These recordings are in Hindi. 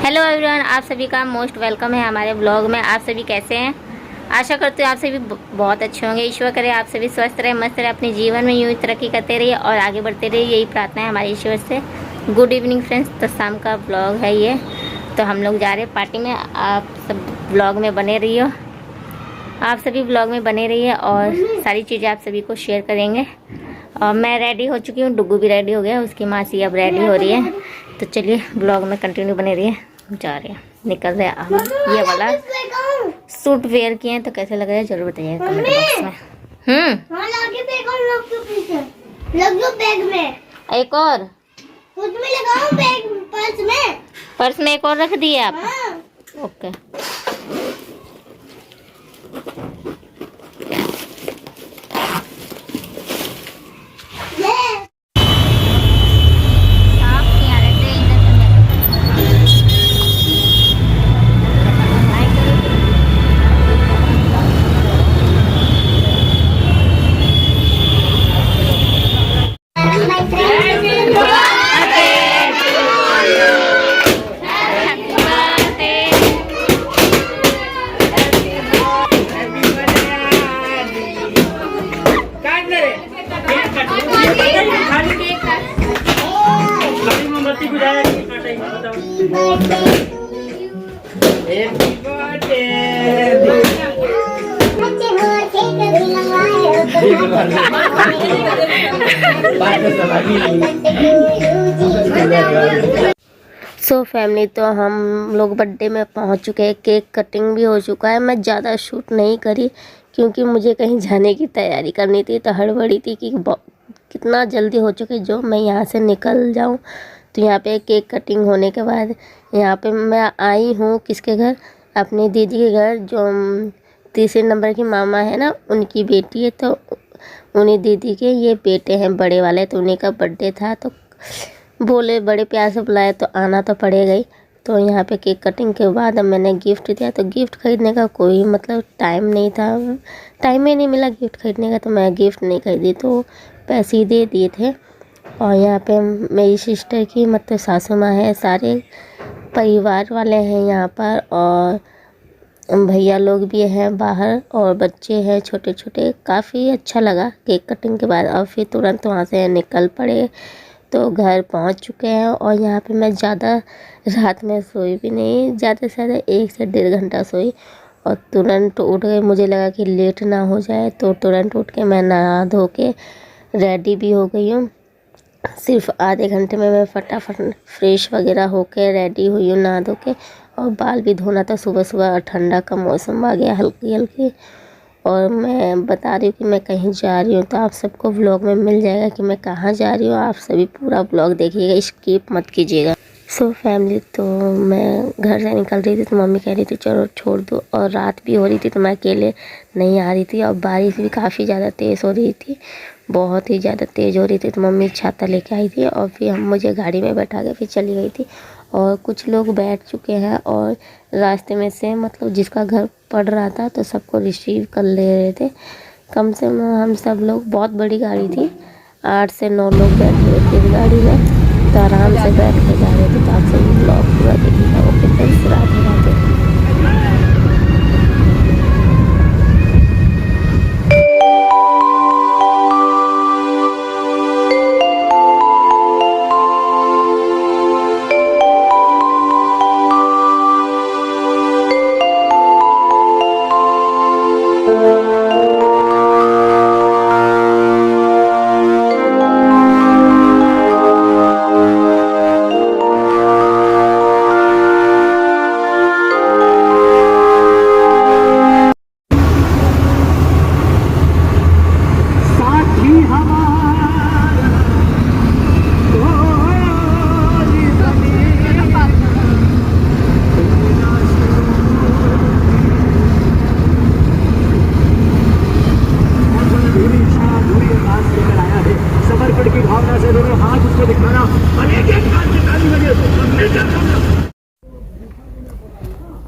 हेलो एवरीवन, आप सभी का मोस्ट वेलकम है हमारे ब्लॉग में। आप सभी कैसे हैं? आशा करते हो आप सभी बहुत अच्छे होंगे। ईश्वर करे आप सभी स्वस्थ रहे, मस्त रहे, अपने जीवन में यूँ ही तरक्की करते रहिए और आगे बढ़ते रहिए, यही प्रार्थना है हमारे ईश्वर से। Good evening friends. तो शाम का ब्लॉग है ये, तो हम लोग जा रहे हैं पार्टी में। आप सब ब्लॉग में बने रहिए, आप सभी ब्लॉग में बने रहिए और सारी चीज़ें आप सभी को शेयर करेंगे। और मैं रेडी हो चुकी हूँ, डुग्गू भी रेडी हो गया, उसकी मासी अब रेडी हो रही है। तो चलिए ब्लॉग में कंटिन्यू बने रहिए। जा रहे हैं, निकल रहे हैं। हम ये वाला सूट वेयर किए हैं, तो कैसे लग रहा है जरूर बताइए कमेंट बॉक्स में। बैग में एक और उसमें लगाओ, बैग पर्स में एक और रख दिए आप? हाँ। ओके। सो फैमिली, तो हम लोग बर्थडे में पहुंच चुके हैं। केक कटिंग भी हो चुका है। मैं ज़्यादा शूट नहीं करी क्योंकि मुझे कहीं जाने की तैयारी करनी थी, तो हड़बड़ी थी कि कितना जल्दी हो चुके जो मैं यहाँ से निकल जाऊँ। तो यहाँ पे केक कटिंग होने के बाद यहाँ पे मैं आई हूँ किसके घर, अपनी दीदी के घर, जो तीसरे नंबर की मामा है ना, उनकी बेटी है। तो उन्हीं दीदी के ये बेटे हैं बड़े वाले, तो उन्हीं का बर्थडे था, तो बोले बड़े प्यार से बुलाए तो आना तो पड़ेगा ही। तो यहाँ पे केक कटिंग के बाद अब मैंने गिफ्ट दिया, तो गिफ्ट खरीदने का कोई मतलब टाइम नहीं था, टाइम ही नहीं मिला गिफ्ट खरीदने का, तो मैं गिफ्ट नहीं खरीदी, तो पैसे ही दे दिए थे। और यहाँ पे मेरी सिस्टर की मतलब सासू माँ है, सारे परिवार वाले हैं यहाँ पर, और भैया लोग भी हैं बाहर, और बच्चे हैं छोटे छोटे। काफ़ी अच्छा लगा केक कटिंग के बाद। और फिर तुरंत वहाँ से निकल पड़े, तो घर पहुँच चुके हैं। और यहाँ पे मैं ज़्यादा रात में सोई भी नहीं, ज़्यादा से ज़्यादा 1 से 1.5 घंटा सोई, और तुरंत उठ गए। मुझे लगा कि लेट ना हो जाए, तो तुरंत उठ के मैं नहा धो के रेडी भी हो गई हूँ। सिर्फ आधे घंटे में मैं फटाफट फ्रेश वगैरह होके रेडी हुई हूँ, नहा धो के। और बाल भी धोना था, सुबह सुबह ठंडा का मौसम आ गया हल्की हल्की। और मैं बता रही हूँ कि मैं कहीं जा रही हूँ, तो आप सबको व्लॉग में मिल जाएगा कि मैं कहाँ जा रही हूँ। आप सभी पूरा व्लॉग देखिएगा, स्किप मत कीजिएगा। सो फैमिली, तो मैं घर से निकल रही थी, तो मम्मी कह रही थी चलो छोड़ दो, और रात भी हो रही थी, तो मैं अकेले नहीं आ रही थी। और बारिश भी काफ़ी ज़्यादा तेज़ हो रही थी, बहुत ही ज़्यादा तेज़ हो रही थी, तो मम्मी छाता लेके आई थी, और फिर मुझे गाड़ी में बैठा के फिर चली गई थी। और कुछ लोग बैठ चुके हैं, और रास्ते में से मतलब जिसका घर पड़ रहा था, तो सबको रिसीव कर ले रहे थे। कम से कम हम सब लोग, बहुत बड़ी गाड़ी थी, 8 से 9 लोग बैठे हुए थे इस गाड़ी में, तो आराम से बैठ के जा रहे थे। तो आप सभी ब्लॉग पूरा देखिएगा। Okay friends, Radhe Radhe.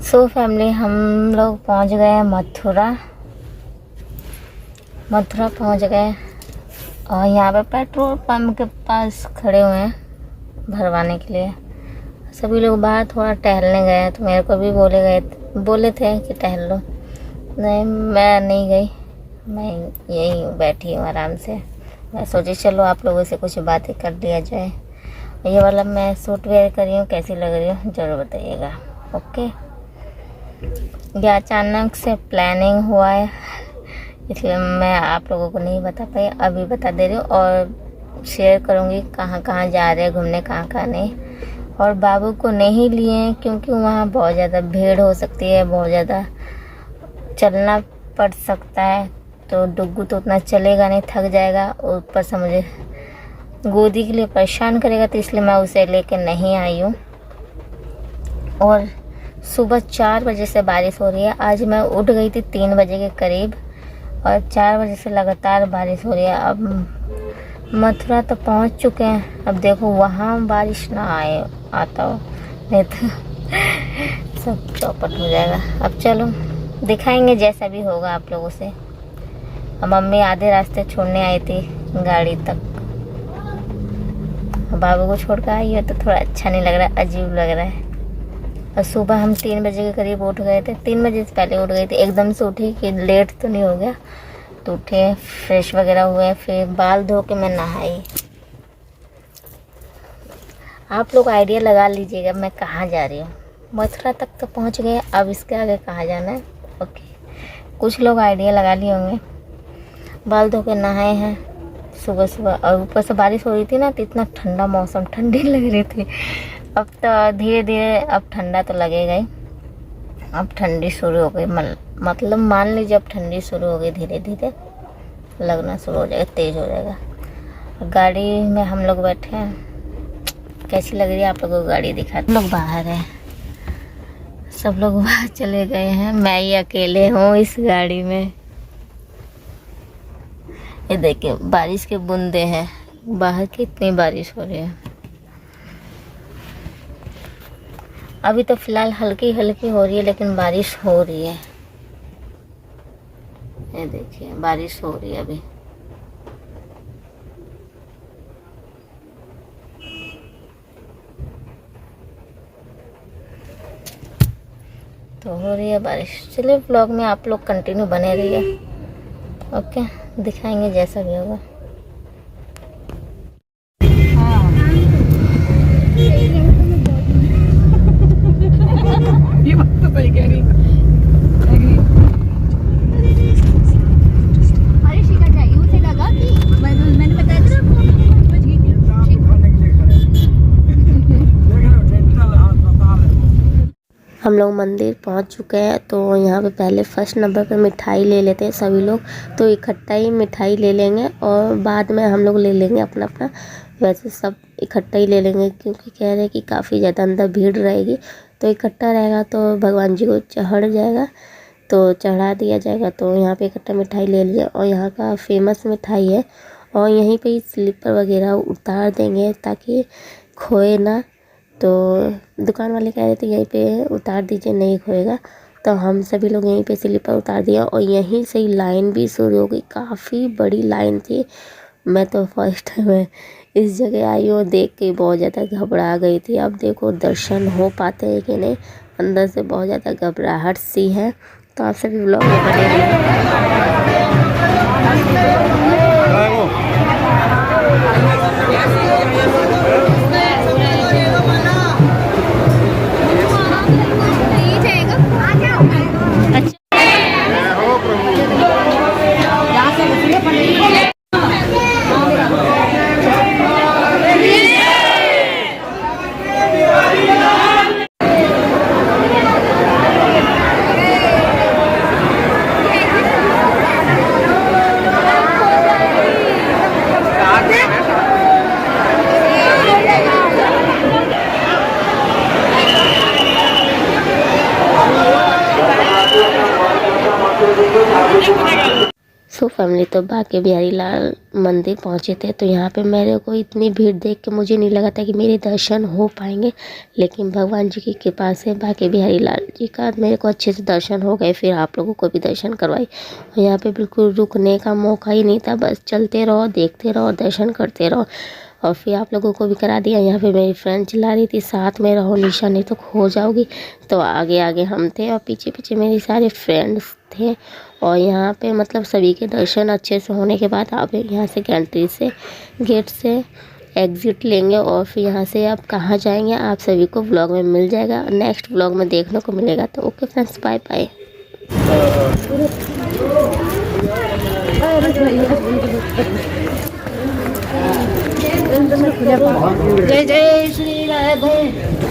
So family, हम लोग पहुंच गए हैं मथुरा पहुंच गए। और यहाँ पे पेट्रोल पंप के पास खड़े हुए हैं भरवाने के लिए। सभी लोग बाहर थोड़ा टहलने गए हैं, तो मेरे को भी बोले थे कि टहल लो। नहीं, मैं नहीं गई, मैं यहीं बैठी हूँ आराम से। मैं सोची चलो आप लोगों से कुछ बातें कर लिया जाए। ये वाला मैं सूट वेयर कर रही हूँ, कैसी लग रही हूँ ज़रूर बताइएगा। ओके, ये अचानक से प्लानिंग हुआ है, इसलिए मैं आप लोगों को नहीं बता पाई, अभी बता दे रही हूँ और शेयर करूँगी कहाँ कहाँ जा रहे हैं घूमने, कहाँ कहाँ नहीं। और बाबू को नहीं लिए हैं क्योंकि वहाँ बहुत ज़्यादा भीड़ हो सकती है, बहुत ज़्यादा चलना पड़ सकता है, तो डुग्गू तो उतना चलेगा नहीं, थक जाएगा, ऊपर से मुझे गोदी के लिए परेशान करेगा, तो इसलिए मैं उसे लेके नहीं आई हूँ। और सुबह 4 बजे से बारिश हो रही है। आज मैं उठ गई थी 3 बजे के करीब और 4 बजे से लगातार बारिश हो रही है। अब मथुरा तो पहुँच चुके हैं, अब देखो वहाँ बारिश ना आता हो, नहीं तो सब चौपट हो जाएगा। अब चलो दिखाएंगे जैसा भी होगा आप लोगों से। मम्मी आधे रास्ते छोड़ने आई थी गाड़ी तक, बाबू को छोड़ कर आई है तो थोड़ा अच्छा नहीं लग रहा, अजीब लग रहा है। और सुबह हम 3 बजे के करीब उठ गए थे, 3 बजे से पहले उठ गई थी, एकदम से उठी कि लेट तो नहीं हो गया, तो उठे, फ्रेश वगैरह हुए, फिर बाल धो के मैं नहाई। आप लोग आइडिया लगा लीजिएगा मैं कहाँ जा रही हूँ। मथुरा तक तो पहुँच गए, अब इसके आगे कहाँ जाना है। ओके, कुछ लोग आइडिया लगा लिए होंगे। बाल धो के नहाए हैं सुबह सुबह, और ऊपर से बारिश हो रही थी ना, तो इतना ठंडा मौसम, ठंडी लग रही थी। अब तो धीरे धीरे अब ठंडा तो लगेगा ही, अब ठंडी शुरू हो गई, मतलब मान लीजिए अब ठंडी शुरू हो गई, धीरे धीरे लगना शुरू हो जाएगा, तेज़ हो जाएगा। गाड़ी में हम लोग बैठे हैं, कैसी लग रही है आप लोगों को गाड़ी दिखा। लोग बाहर हैं, सब लोग बाहर चले गए हैं, मैं ही अकेले हूँ इस गाड़ी में। ये देखिए बारिश के बूंदे हैं, बाहर कितनी बारिश हो रही है। अभी तो फिलहाल हल्की हल्की हो रही है, लेकिन बारिश हो रही है। ये देखिए बारिश हो रही है अभी। तो हो रही है बारिश। चलिए व्लॉग में आप लोग कंटिन्यू बने रहिए। ओके, दिखाएंगे जैसा भी होगा। ये बात तो सही कह रही। अरे शिखा चाहिए, उसे लगा कि मैंने बताया था ना बच गई थी। हम लोग मंदिर पहुंच चुके हैं, तो यहाँ पे पहले फर्स्ट नंबर पे मिठाई ले लेते हैं सभी लोग, तो इकट्ठा ही मिठाई ले लेंगे और बाद में हम लोग ले लेंगे अपना अपना। वैसे सब इकट्ठा ही ले लेंगे क्योंकि कह रहे हैं कि काफ़ी ज़्यादा अंदर भीड़ रहेगी, तो इकट्ठा रहेगा तो भगवान जी को चढ़ जाएगा, तो चढ़ा दिया जाएगा। तो यहाँ पे इकट्ठा मिठाई ले लिया, और यहाँ का फेमस मिठाई है, और यहीं पे ही स्लीपर वगैरह उतार देंगे ताकि खोए ना। तो दुकान वाले कह रहे थे यहीं पे उतार दीजिए, नहीं खोएगा, तो हम सभी लोग यहीं पे स्लीपर उतार दिया, और यहीं से ही लाइन भी शुरू हो गई। काफ़ी बड़ी लाइन थी, मैं तो फर्स्ट टाइम इस जगह आई हूँ, देख के बहुत ज़्यादा घबरा गई थी। अब देखो दर्शन हो पाते हैं कि नहीं, अंदर से बहुत ज़्यादा घबराहट सी है। तो आप सभी व्लॉग में बने रहिए। सो फैमिली, तो बाके बिहारी लाल मंदिर पहुंचे थे, तो यहाँ पे मेरे को इतनी भीड़ देख के मुझे नहीं लगा था कि मेरे दर्शन हो पाएंगे, लेकिन भगवान जी की कृपा से बाके बिहारी लाल जी का मेरे को अच्छे से दर्शन हो गए। फिर आप लोगों को भी दर्शन करवाई, और यहाँ पे बिल्कुल रुकने का मौका ही नहीं था, बस चलते रहो, देखते रहो, दर्शन करते रहो। और फिर आप लोगों को भी करा दिया। यहाँ पे मेरी फ्रेंड चिल्ला रही थी साथ में रहो निशा, नहीं तो खो जाओगी। तो आगे आगे हम थे और पीछे पीछे मेरी सारे फ्रेंड्स थे। और यहाँ पे मतलब सभी के दर्शन अच्छे से होने के बाद आप यहाँ से गेट से एग्ज़िट लेंगे और फिर यहाँ से आप कहाँ जाएंगे आप सभी को व्लॉग में मिल जाएगा, नेक्स्ट व्लॉग में देखने को मिलेगा। तो ओके फ्रेंड्स, बाय बाय। जय जय श्री राधे।